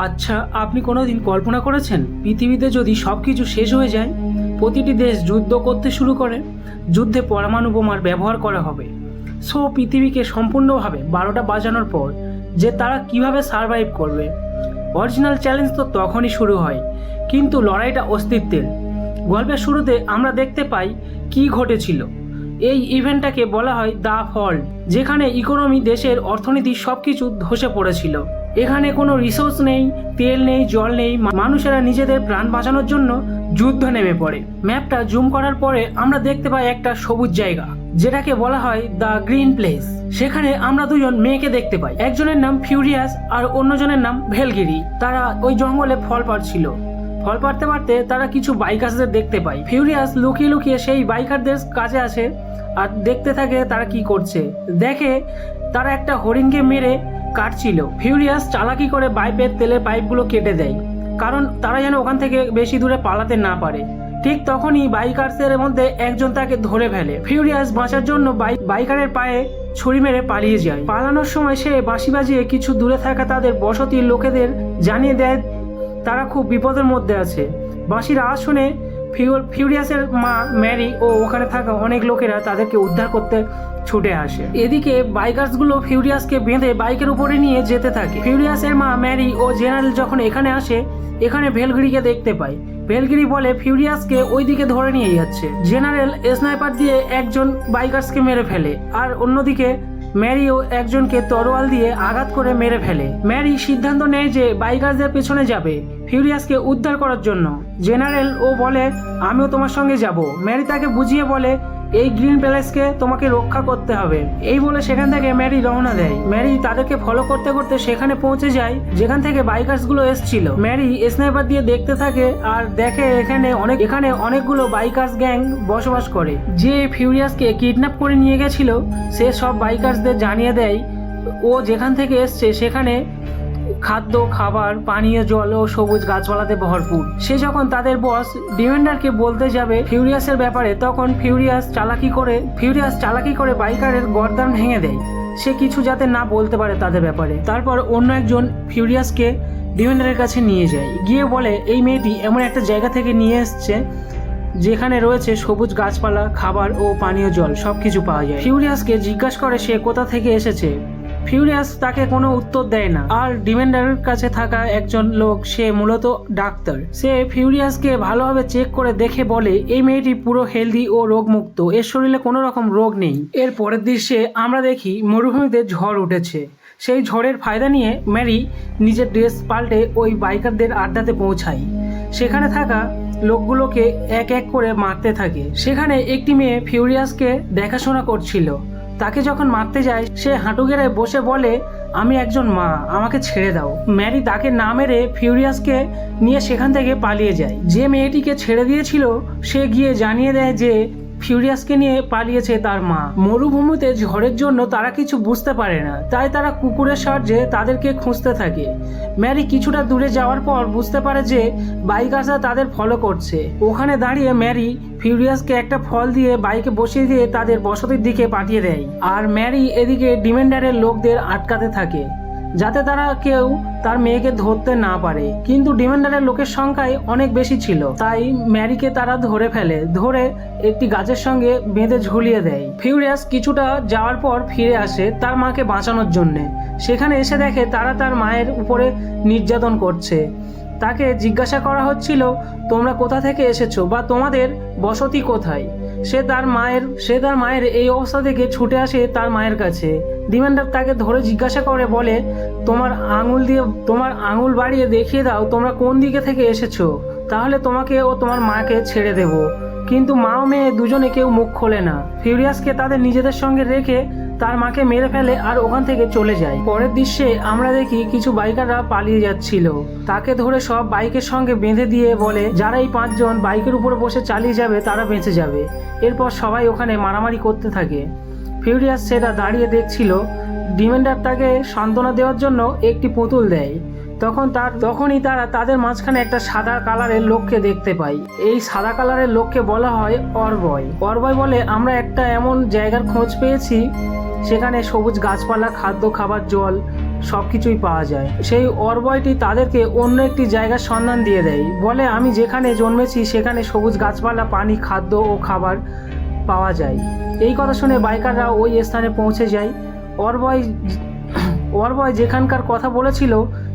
আচ্ছা, আপনি কোনোদিন কল্পনা করেছেন পৃথিবীতে যদি সব কিছু শেষ হয়ে যায়, প্রতিটি দেশ যুদ্ধ করতে শুরু করে, যুদ্ধে পরমাণু বোমার ব্যবহার করা হবে, পৃথিবীকে সম্পূর্ণভাবে 12টা বাজানোর পর যে তারা কিভাবে সারভাইভ করবে? অরিজিনাল চ্যালেঞ্জ তো তখনই শুরু হয়, কিন্তু লড়াইটা অস্তিত্বের। গল্পের শুরুতে আমরা দেখতে পাই কি ঘটেছিল। এই ইভেন্টটাকে বলা হয় দ্য ফল, যেখানে ইকোনমি, দেশের অর্থনীতি সবকিছু ধসে পড়েছিল। এখানে কোনো রিসোর্স নেই, তেল নেই, জল নেই, মানুষেরা নিজেদের প্রাণ বাঁচানোর জন্য যুদ্ধ নেমে পড়ে। ম্যাপটা জুম করার পরে আমরা দেখতে পাই একটা সবুজ জায়গা, যেটাকে বলা হয় দ্য গ্রিন প্লেস। সেখানে আমরা দুজন মেয়েকে দেখতে পাই, একজনের নাম ফিউরিয়াস আর অন্যজনের নাম ভেলগিরি। তারা ওই জঙ্গলে ফল পাড়ছিল। ফল পাড়তে পারতে তারা কিছু বাইকারদের দেখতে পায়। ফিউরিয়াস লুকিয়ে লুকিয়ে সেই বাইকারদের কাছে আসে আর দেখতে থাকে তারা কি করছে। দেখে তারা একটা হরিণকে মেরে কাটছিল। ফিউরিয়াস চালাকি করে বাইপের তেলের পাইপগুলো কেটে দেয়, কারণ তারা যেন ওখান থেকে বেশি দূরে পালাতে না পারে। ঠিক তখনই বাইকারদের মধ্যে একজন তাকে ধরে ফেলে। ফিউরিয়াস বাঁচার জন্য বাইকারের পায়ে ছুরি মেরে পালিয়ে যায়। পালানোর সময় সে বাঁশি বাজিয়ে কিছু দূরে থাকা তাদের বসতির লোকেদের জানিয়ে দেয় তারা খুব বিপদের মধ্যে আছে। বাঁশির আওয়াজ শুনে ফিউরিয়াসের মা ম্যারি ও ওখানে থাকা অনেক লোকেরা তাদেরকে উদ্ধার করতে ছুটে আসে। এদিকে বাইকার্সগুলো ফিউরিয়াসকে বেঁধে বাইকের উপরে নিয়ে যেতে থাকে। ফিউরিয়াসের মা ম্যারি ও জেনারেল যখন এখানে আসে, এখানে ভেলগিরিকে দেখতে পায়। ভেলগিরি বলে ফিউরিয়াসকে ওই দিকে ধরে নিয়ে যাচ্ছে। জেনারেল স্নাইপার দিয়ে একজন বাইকার্সকে মেরে ফেলে, আর অন্যদিকে ম্যারিও একজনকে তরোয়াল দিয়ে আঘাত করে মেরে ফেলে। ম্যারি সিদ্ধান্ত নেয় যে বাইকারদের পেছনে যাবে ফিউরিয়াসকে উদ্ধার করার জন্য। জেনারেল ও বলে আমিও তোমার সঙ্গে যাব। ম্যারি তাকে বুঝিয়ে বলে এই গ্রিন প্যালেসকে তোমাকে রক্ষা করতে হবে। এই বলে সেখান থেকে ম্যারি রওনা দেয়। ম্যারি তাদেরকে ফলো করতে করতে সেখানে পৌঁছে যায় যেখান থেকে বাইকার্সগুলো এসেছিল। ম্যারি স্নাইপার দিয়ে দেখতে থাকে আর দেখে এখানে অনেকগুলো বাইকার্স গ্যাং বসবাস করে। যে ফিউরিয়াসকে কিডন্যাপ করে নিয়ে গেছিল সে সব বাইকার্সদের জানিয়ে দেয় ও যেখান থেকে এসছে সেখানে খাদ্য, খাবার, পানীয় জল ও সবুজ গাছপালাতে ভরপুর। সে যখন তাদের বস ডিফেন্ডারকে বলতে যাবে ফিউরিয়াসের ব্যাপারে, তখন ফিউরিয়াস চালাকি করে বাইকারের গর্দান ভেঙে দেয়, সে কিছু যাতে না বলতে পারে তাদের ব্যাপারে। তারপর অন্য একজন ফিউরিয়াসকে ডিফেন্ডারের কাছে নিয়ে যায়, গিয়ে বলে এই মেয়েটি এমন একটা জায়গা থেকে নিয়ে এসছে যেখানে রয়েছে সবুজ গাছপালা, খাবার ও পানীয় জল সবকিছু পাওয়া যায়। ফিউরিয়াসকে জিজ্ঞাসা করে সে কোথা থেকে এসেছে। ফিউরিয়াস তাকে কোনো উত্তর দেয় না। আর ডিফেন্ডারের কাছে থাকা একজন লোক, সে মূলত ডাক্তার, সে ফিউরিয়াসকে ভালোভাবে চেক করে দেখে বলে এই মেয়েটি পুরো হেলদি ও রোগমুক্ত, এর শরীরে কোনো রকম রোগ নেই। এর পরের দৃশ্যে আমরা দেখি মরুভূমিতে ঝড় উঠেছে। সেই ঝড়ের ফায়দা নিয়ে ম্যারি নিজের ড্রেস পাল্টে ওই বাইকারদের আড্ডাতে পৌঁছায়। সেখানে থাকা লোকগুলোকে এক এক করে মারতে থাকে। সেখানে একটি মেয়ে ফিউরিয়াসকে দেখাশোনা করছিল। তাকে যখন মারতে যায় সে হাঁটু গেড়ে বসে বলে আমি একজন মা, আমাকে ছেড়ে দাও। ম্যারি তাকে না মেরে ফিউরিয়াসকে নিয়ে সেখান থেকে পালিয়ে যায়। যে মেয়েটিকে ছেড়ে দিয়েছিল সে গিয়ে জানিয়ে দেয় যে ফিউরিয়াসকে নিয়ে পালিয়েছে তার মা। মরুভূমিতে ঝড়ের জন্য তারা কিছু বুঝতে পারে না, তাই তারা কুকুরের সাহায্যে তাদেরকে খুঁজতে থাকে। ম্যারি কিছুটা দূরে যাওয়ার পর বুঝতে পারে যে বাইকাররা তাদের ফলো করছে। ওখানে দাঁড়িয়ে ম্যারি ফিউরিয়াসকে একটা ফল দিয়ে বাইকে বসিয়ে দিয়ে তাদের বসতির দিকে পাঠিয়ে দেয়। আর ম্যারি এদিকে ডিফেন্ডারের লোকদের আটকাতে থাকে যাতে তারা কেউ তার মেয়েকে ধরতে না পারে, কিন্তু ডিফেন্ডারের লোকের সংখ্যায় অনেক বেশি ছিল, তাই ম্যারিকে তারা ধরে একটি গাছের সঙ্গে বেঁধে ঝুলিয়ে দেয়। ফিউরিয়াস কিছুটা যাওয়ার পর ফিরে আসে তার মাকে বাঁচানোর জন্য। সেখানে এসে দেখে তারা তার মায়ের উপরে নির্যাতন করছে। তাকে জিজ্ঞাসা করা হচ্ছিল তোমরা কোথা থেকে এসেছো বা তোমাদের বসতি কোথায়। সে তার মায়ের এই অবস্থা থেকে ছুটে আসে তার মায়ের কাছে। ডিফেন্ডার তাকে ধরে জিজ্ঞাসা করে বলে তোমার আঙুল বাড়িয়ে দেখিয়ে দাও তোমরা কোন দিকে থেকে এসেছো, তাহলে তোমাকে ও তোমার মাকে ছেড়ে দেব। কিন্তু মা ও মেয়ে দুজনে কেউ মুখ খোলে না। ফিউরিয়াসকে তাদের নিজেদের সঙ্গে রেখে তার মাকে মেরে ফেলে আর ওখান থেকে চলে যায়। পরের দৃশ্যে আমরা দেখি কিছু বাইকাররা পালিয়ে যাচ্ছিল। তাকে ধরে সব বাইকের সঙ্গে বেঁধে দিয়ে বলে যারা এই 5 জন বাইকের উপরে বসে চালিয়ে যাবে তারা বেঁচে যাবে। এরপর সবাই ওখানে মারামারি করতে থাকে। ফিউরিয়াস সেটা দাঁড়িয়ে দেখছিল। ডিফেন্ডার তাকে সান্ত্বনা দেওয়ার জন্য একটি পুতুল দেয়। তখনই তারা তাদের মাঝখানে একটা সাদা কালারের লোককে দেখতে পায়। এই সাদা কালারের লোককে বলা হয় অরবয় বলে আমরা একটা এমন জায়গার খোঁজ পেয়েছি সেখানে সবুজ গাছপালা, খাদ্য, খাবার, জল, সব কিছুই পাওয়া যায়। সেই অরবয়টি তাদেরকে অন্য একটি জায়গার সন্ধান দিয়ে দেয়, বলে আমি যেখানে জন্মেছি সেখানে সবুজ গাছপালা, পানি, খাদ্য ও খাবার পাওয়া যায়। এই কথা শুনে বাইকাররা ওই স্থানে পৌঁছে যায়। অরবয় যেখানকার কথা বলেছিল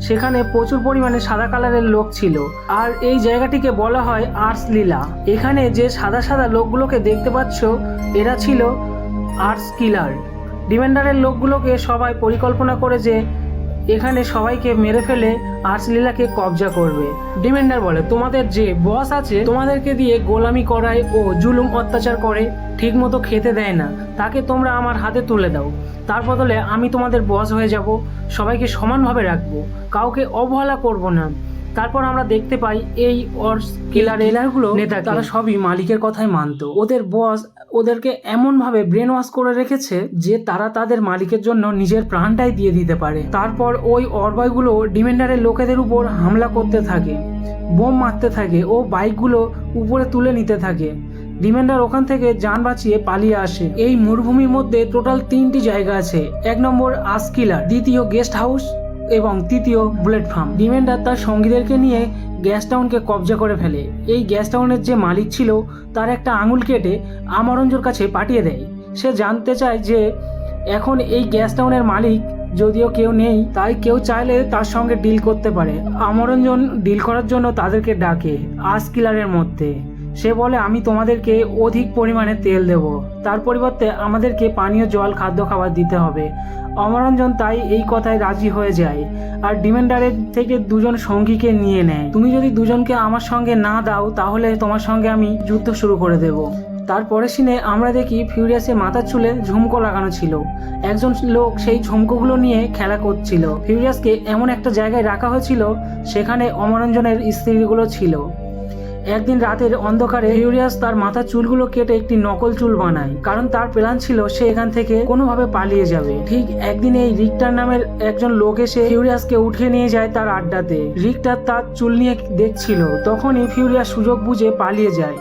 সেখানে প্রচুর পরিমাণে সাদা কালারের লোক ছিল, আর এই জায়গাটিকে বলা হয় আর্সলীলা। এখানে যে সাদা সাদা লোকগুলোকে দেখতে পাচ্ছ এরা ছিল আর্স কিলার। ডিমেন্ডারের লোকগুলোকে সবাই পরিকল্পনা করে যে এখানে সবাইকে মেরে ফেলে আর্সলীলাকে কবজা করবে। ডিমেন্ডার বলে তোমাদের যে বস আছে তোমাদেরকে দিয়ে গোলামি করায় ও জুলুম অত্যাচার করে, ঠিক মতো খেতে দেয় না, তাকে তোমরা আমার হাতে তুলে দাও। তার বদলে আমি তোমাদের বস হয়ে যাব, সবাইকে সমানভাবে রাখবো, কাউকে অবহেলা করব না। তারপর আমরা দেখতে পাই এই কিলারগুলো নেতা, তারা সবই মালিকের কথাই মানতো। ওদের বস ওদেরকে এমনভাবে ব্রেন ওয়াশ করে রেখেছে যে তারা তাদের মালিকের জন্য নিজের প্রাণটাই দিয়ে দিতে পারে। তারপর ওই অরবয়গুলো ডিমেন্ডারের লোকেদের উপর হামলা করতে থাকে, বোম মারতে থাকে ও বাইকগুলো উপরে তুলে নিতে থাকে। ডিমেন্ডার ওখান থেকে যান বাঁচিয়ে পালিয়ে আসে। এই মরুভূমির মধ্যে টোটাল 3টি জায়গা আছে। 1 নম্বর আর্সকিলার, দ্বিতীয় গেস্ট হাউস এবং তৃতীয় বুলেট ফার্ম। ডিমেন্ডার তার সঙ্গীদেরকে নিয়ে গ্যাস টাউনকে কবজা করে ফেলে। এই গ্যাস টাউনের যে মালিক ছিল তার একটা আঙুল কেটে আমরঞ্জোর কাছে পাঠিয়ে দেয়। সে জানতে চায় যে এখন এই গ্যাস টাউনের মালিক যদিও কেউ নেই, তাই কেউ চাইলে তার সঙ্গে ডিল করতে পারে। আমরঞ্জন ডিল করার জন্য তাদেরকে ডাকে আর্সকিলারের মধ্যে। সে বলে আমি তোমাদেরকে অধিক পরিমাণে তেল দেব, তার পরিবর্তে আমাদেরকে পানীয় জল, খাদ্য খাবার দিতে হবে। অমরঞ্জন তাই এই কথায় রাজি হয়ে যায় আর ডিমেন্ডারের থেকে 2জন সঙ্গীকে নিয়ে নেয়। তুমি যদি 2জনকে আমার সঙ্গে না দাও তাহলে তোমার সঙ্গে আমি যুদ্ধ শুরু করে দেব। তারপরে সিনে আমরা দেখি ফিউরিয়াসের মাথার চুলে ঝুমকো লাগানো ছিল। একজন লোক সেই ঝুমকোগুলো নিয়ে খেলা করছিল। ফিউরিয়াসকে এমন একটা জায়গায় রাখা হয়েছিল সেখানে অমরঞ্জনের স্ত্রীগুলো ছিল। একদিন রাতের অন্ধকারে ফিউরিয়াস তার মাথার চুলগুলো কেটে একটি নকল চুল বানায়, কারণ তার প্ল্যান ছিল সে এখান থেকে কোনোভাবে পালিয়ে যাবে। ঠিক একদিন এই রিক্টার নামের একজন লোক এসে ফিউরিয়াসকে উঠিয়ে নিয়ে যায় তার আড্ডাতে। রিক্টার তার চুল নিয়ে দেখছিল, তখনই ফিউরিয়াস সুযোগ বুঝে পালিয়ে যায়।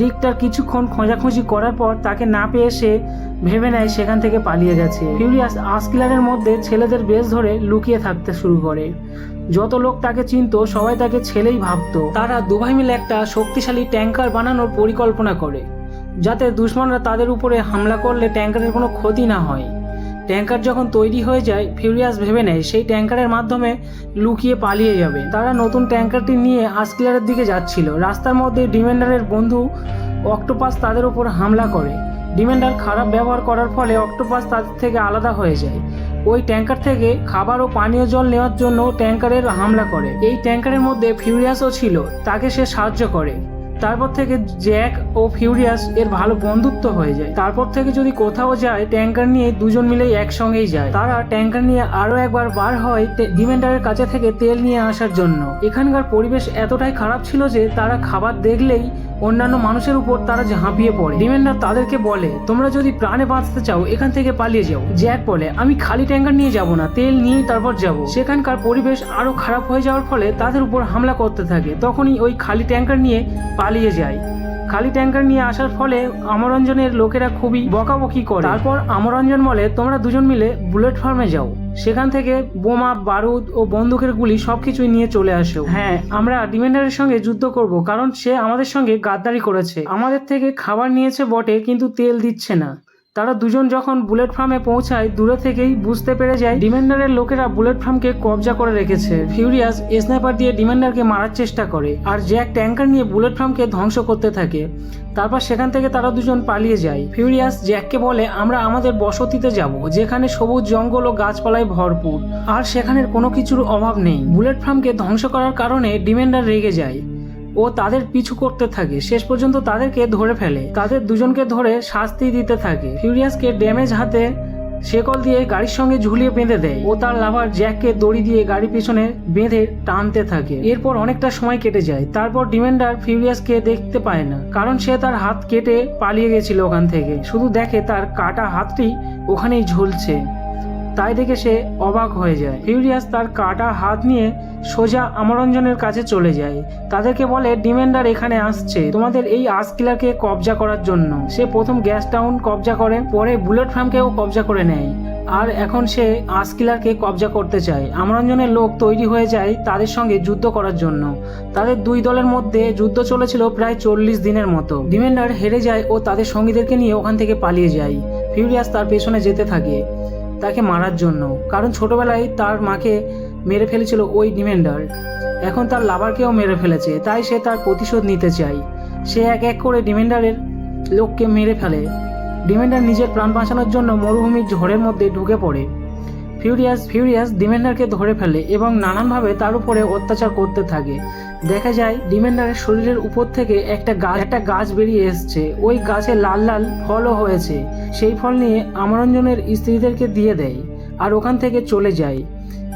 রিক্টার কিছুক্ষণ খোঁজাখুঁজি করার পর তাকে না পেয়ে সে ভেবে নেয় সেখান থেকে পালিয়ে গেছে। ফিউরিয়াস আর্সকিলারের মধ্যে ছেলেদের বেশ ধরে লুকিয়ে থাকতে শুরু করে। যত লোক তাকে চিনতো সবাই তাকে ছেলেই ভাবতো। তারা দুভাই মিলে একটা শক্তিশালী ট্যাঙ্কার বানানোর পরিকল্পনা করে, যাতে দুশমনরা তাদের উপরে হামলা করলে ট্যাঙ্কারের কোনো ক্ষতি না হয়। ট্যাঙ্কার যখন তৈরি হয়ে যায় ফিউরিয়াস ভেবে নেয় সেই ট্যাঙ্কারের মাধ্যমে লুকিয়ে পালিয়ে যাবে। তারা নতুন ট্যাঙ্কারটি নিয়ে আর্সকিলারের দিকে যাচ্ছিল। রাস্তার মধ্যে ডিমেন্ডারের বন্ধু অক্টোপাস তাদের উপর হামলা করে। ডিমেন্ডার খারাপ ব্যবহার করার ফলে অক্টোপাস তাদের থেকে আলাদা হয়ে যায়। ওই ট্যাঙ্কার থেকে খাবার ও পানীয় জল নেওয়ার জন্য ট্যাঙ্কারের হামলা করে। এই ট্যাঙ্কারের মধ্যে ফিউরিয়াসও ছিল, তাকে সে সাহায্য করে। তারপর থেকে জ্যাক ও ফিউরিয়াস এর ভালো বন্ধুত্ব হয়ে যায়। তারপর থেকে যদি কোথাও যায় ট্যাঙ্কার নিয়ে 2জন মিলেই একসঙ্গেই যায়। তারা ট্যাঙ্কার নিয়ে আরো একবার বার হয় ডিমেন্ডারের কাছে থেকে তেল নিয়ে আসার জন্য। এখানকার পরিবেশ এতটাই খারাপ ছিল যে তারা খাবার দেখলেই অন্যান্য মানুষের উপর তারা ঝাঁপিয়ে পড়ে। ডিমেন্ডার তাদেরকে বলে তোমরা যদি প্রাণে বাঁচতে চাও এখান থেকে পালিয়ে যাও। জ্যাক বলে আমি খালি ট্যাঙ্কার নিয়ে যাব না, তেল নিয়েই তারপর যাব। সেখানকার পরিবেশ আরো খারাপ হয়ে যাওয়ার ফলে তাদের উপর হামলা করতে থাকে। তখনই ওই খালি ট্যাঙ্কার নিয়ে পালিয়ে যায়। খালি ট্যাঙ্কার নিয়ে আসার ফলে আমরঞ্জনের লোকেরা খুবই বকাবকি করে। তারপর আমরঞ্জন বলে তোমরা 2জন মিলে বুলেট ফার্মে যাও, সেখান থেকে বোমা, বারুদ ও বন্দুকের গুলি সবকিছুই নিয়ে চলে আসো। হ্যাঁ, আমরা ডিমেন্ডারের সঙ্গে যুদ্ধ করব, কারণ সে আমাদের সঙ্গে গাদ্দারি করেছে। আমাদের থেকে খাবার নিয়েছে বটে কিন্তু তেল দিচ্ছে না। তারা 2জন যখন বুলেট ফার্মে পৌঁছায় দূরে থেকেই বুঝতে পেরে যায় ডিমেন্ডারের লোকেরা বুলেট ফার্মকে কবজা করে রেখেছে। ফিউরিয়াস স্নাইপার দিয়ে ডিমেন্ডারকে মারার চেষ্টা করে আর জ্যাক ট্যাঙ্কার নিয়ে বুলেট ফার্মকে ধ্বংস করতে থাকে। তারপর সেখান থেকে তারা 2জন পালিয়ে যায়। ফিউরিয়াস জ্যাককে বলে আমরা আমাদের বসতিতে যাব, যেখানে সবুজ জঙ্গল ও গাছপালায় ভরপুর, আর সেখানের কোনো কিছুর অভাব নেই। বুলেট ফার্মকে ধ্বংস করার কারণে ডিমেন্ডার রেগে যায় ও তাদের পিছু করতে থাকে। শেষ পর্যন্ত তাদেরকে ধরে ফেলে। তাদের 2জনকে ধরে শাস্তি দিতে থাকে। ফিউরিয়াসকে ড্যামেজ হাতে শেকল দিয়ে গাড়ির সঙ্গে ঝুলিয়ে বেঁধে দেয় ও তার লাভার জ্যাককে দড়ি দিয়ে গাড়ির পিছনে বেঁধে টানতে থাকে। এরপর অনেকটা সময় কেটে যায়। তারপর ডিমেন্ডার ফিউরিয়াসকে দেখতে পায় না, কারণ সে তার হাত কেটে পালিয়ে গেছিল ওখান থেকে। শুধু দেখে তার কাটা হাতটি ওখানেই ঝুলছে। তাই দেখে সে অবাক হয়ে যায়। ফিউরিয়াস তার কাটা হাত নিয়ে সোজা আমরঞ্জনের কাছে চলে যায়। তাদেরকে বলে ডিমেন্ডার এখানে আসছে তোমাদের এই আর্চ কিলারকে কবজা করার জন্য। সে প্রথম গ্যাস টাউন কবজা করে, পরে বুলেট ফ্রামকেও কবজা করে নেয়, আর এখন সে আর্চ কিলারকে কবজা করতে চায়। আমরঞ্জনের লোক তৈরি হয়ে যায় তাদের সঙ্গে যুদ্ধ করার জন্য। তাদের দুই দলের মধ্যে যুদ্ধ চলেছিল প্রায় 40 দিনের মতো। ডিমেন্ডার হেরে যায় ও তাদের সঙ্গীদেরকে নিয়ে ওখান থেকে পালিয়ে যায়। ফিউরিয়াস তার পেছনে যেতে থাকে তাকে মারার জন্য, কারণ ছোটবেলায় তার মাকে মেরে ফেলেছিল ওই ডিমেন্ডার। এখন তার লাভারকেও মেরে ফেলেছে, তাই সে তার প্রতিশোধ নিতে চায়। সে এক এক করে ডিমেন্ডারের লোককে মেরে ফেলে। ডিমেন্ডার নিজের প্রাণ বাঁচানোর জন্য মরুভূমির ঝড়ের মধ্যে ঢুকে পড়ে। ফিউরিয়াস ডিমেন্ডারকে ধরে ফেলে এবং নানানভাবে তার উপরে অত্যাচার করতে থাকে। দেখা যায় ডিমেন্ডারের শরীরের উপর থেকে একটা গাছ বেরিয়ে এসছে। ওই গাছে লাল লাল ফলও হয়েছে। সেই ফল নিয়ে আমরঞ্জনের স্ত্রীদেরকে দিয়ে দেয় আর ওখান থেকে চলে যায়।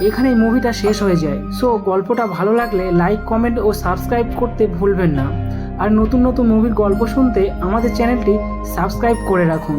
এখানেই মুভিটা শেষ হয়ে যায়। সো গল্পটা ভালো লাগলে লাইক, কমেন্ট ও সাবস্ক্রাইব করতে ভুলবেন না। আর নতুন নতুন মুভির গল্প শুনতে আমাদের চ্যানেলটি সাবস্ক্রাইব করে রাখুন।